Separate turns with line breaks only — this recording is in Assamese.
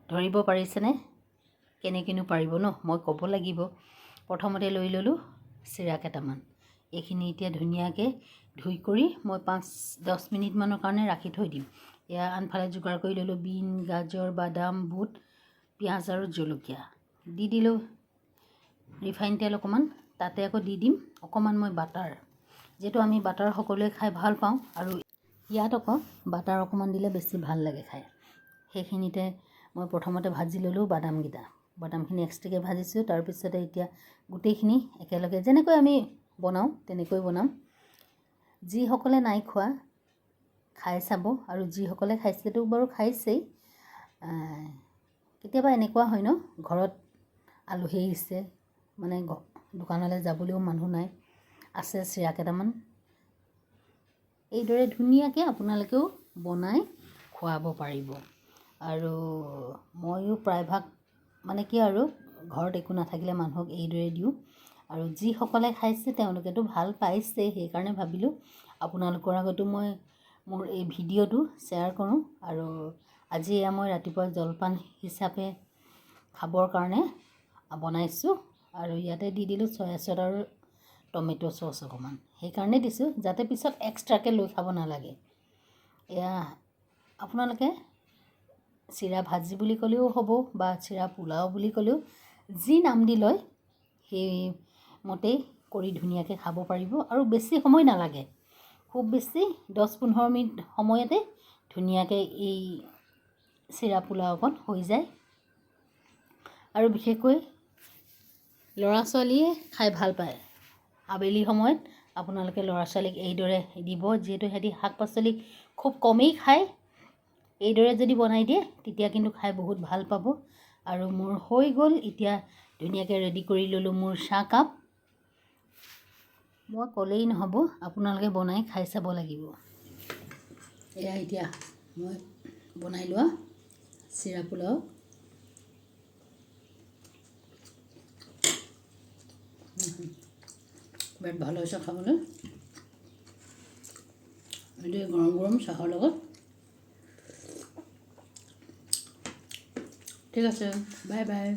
ধৰিব পাৰিছেনে? কেনেকৈনো পাৰিব ন, মই ক'ব লাগিব। প্ৰথমতে লৈ ল'লোঁ চিৰা কেইটামান। এইখিনি এতিয়া ধুনীয়াকৈ ধুই কৰি মই 5-10 মিনিটমানৰ কাৰণে ৰাখি থৈ দিম। এয়া আনফালে যোগাৰ কৰি ল'লোঁ বিন, গাজৰ, বাদাম, বুট, পিঁয়াজ আৰু জলকীয়া। দি দিলোঁ ৰিফাইন তেল অকণমান। তাতে আকৌ দি দিম অকণমান মই বাটাৰ, যিহেতু আমি বাটাৰ সকলোৱে খাই ভাল পাওঁ আৰু ইয়াত আকৌ বাটাৰ অকণমান দিলে বেছি ভাল লাগে খাই। সেইখিনিতে মই প্ৰথমতে ভাজি ল'লোঁ বাদামকেইটা। বাদামখিনি এক্সট্ৰাকৈ ভাজিছোঁ। তাৰপিছতে এতিয়া গোটেইখিনি একেলগে যেনেকৈ আমি বনাওঁ তেনেকৈ বনাম। যিসকলে নাই খোৱা খাই চাব, আৰু যিসকলে খাইছেতো বাৰু খাইছেই। কেতিয়াবা এনেকুৱা হয় ন, ঘৰত আলহী আহিছে, মানে দোকানলৈ যাবলৈও মানুহ নাই, আছে চিৰা কেইটামান। এইদৰে ধুনীয়াকৈ আপোনালোকেও বনাই খুৱাব পাৰিব। আৰু ময়ো প্ৰায়ভাগ মানে কি আৰু ঘৰত একো নাথাকিলে মানুহক এইদৰে দিওঁ। আৰু যিসকলে খাইছে তেওঁলোকেতো ভাল পাইছে, সেইকাৰণে ভাবিলোঁ আপোনালোকৰ আগতো মই মোৰ এই ভিডিঅ'টো শ্বেয়াৰ কৰোঁ। আৰু আজি এয়া মই ৰাতিপুৱা জলপান হিচাপে খাবৰ কাৰণে বনাইছোঁ। আৰু ইয়াতে দি দিলোঁ চয়া চচ আৰু টমেট' চচ অকণমান। সেইকাৰণে দিছোঁ যাতে পিছত এক্সট্ৰাকৈ লৈ খাব নালাগে। এয়া আপোনালোকে চিৰা ভাজি বুলি ক'লেও হ'ব বা চিৰা পোলাও বুলি ক'লেও যি নাম দি লয় সেইমতেই কৰি ধুনীয়াকৈ খাব পাৰিব। আৰু বেছি সময় নালাগে, খুব বেছি 10-15 মিনিট সময়তে ধুনীয়াকৈ এই চিৰা পোলাও অকণ হৈ যায়। আৰু বিশেষকৈ ল'ৰা ছোৱালীয়ে খাই ভাল পায়। আবেলি সময়ত আপোনালোকে ল'ৰা ছোৱালীক এইদৰে দিব, যিহেতু সিহঁতি শাক পাচলি খুব কমেই খায়। এইদৰে যদি বনাই দিয়ে তেতিয়া কিন্তু খাই বহুত ভাল পাব। আৰু মোৰ হৈ গ'ল, এতিয়া ধুনীয়াকৈ ৰেডি কৰি ল'লোঁ মোৰ চাহকাপ। মই ক'লেই নহ'ব, আপোনালোকে বনাই খাই চাব লাগিব। এয়া এতিয়া মই বনাই লোৱা চিৰা পোলাও। বিৰাট ভাল হৈছে খাবলৈ। এতিয়া গৰম গৰম চাহৰ লগত। ঠিক আছে, বাই বাই।